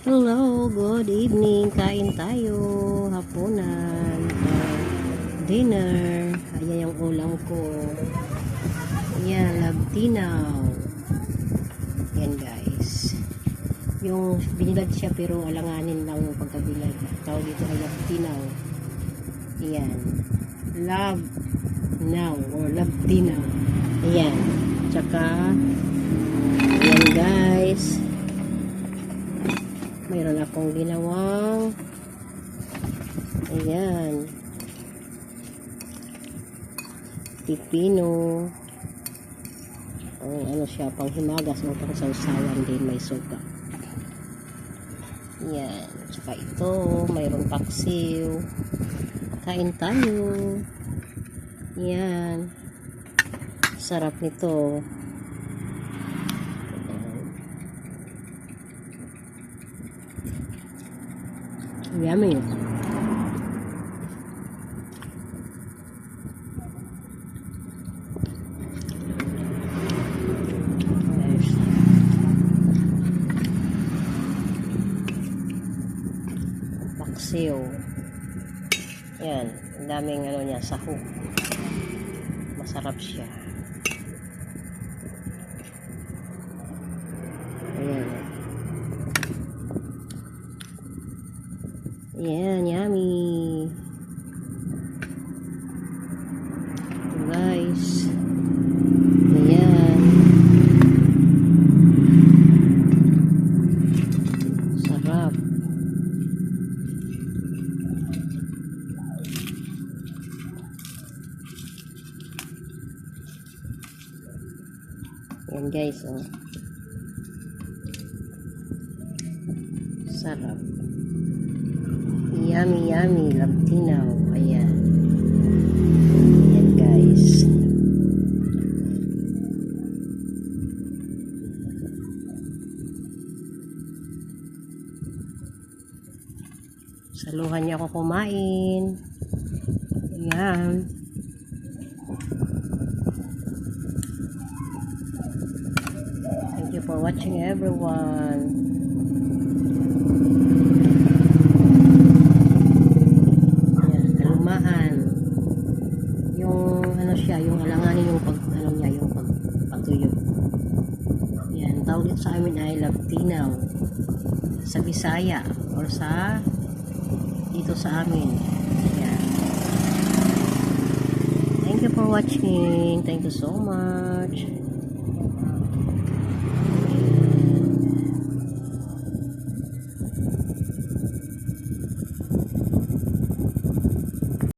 Hello, good evening. Kain tayo. Hapunan. Dinner. Ayan yung ulam ko. Ayan, labtinaw. Ayan guys. Yung binilad siya pero alanganin lang yung pagkabilad. Tawag dito ay labtinaw. Ayan. Love now or labtinaw. Ayan. Tsaka ayan guys. Mayroon akong ginawang ayan pipino o ano siya, pang himagas o pang sausawan din, may suka. Ayan, saka ito mayroon paksiw. Kain tayo. Ayan, sarap nito. Yummy. Paksiw. Yan, ang daming ano niya, sahog. Masarap siya. Ayan. Ayan, yummy. Guys. Ayan. Sarap. Ayan guys, oh. Sarap. Yummy, yummy, labtinaw. Ayan. Ayan guys. Saluhan niya ako kumain. Ayan. Thank you for watching everyone. Yung ano siya, yung alanganin yung pag ano niya, yung pagtuyo. Yan, tawag dito sa amin ay labtinaw sa Bisaya or sa dito sa amin. Yan. Thank you for watching. Thank you so much.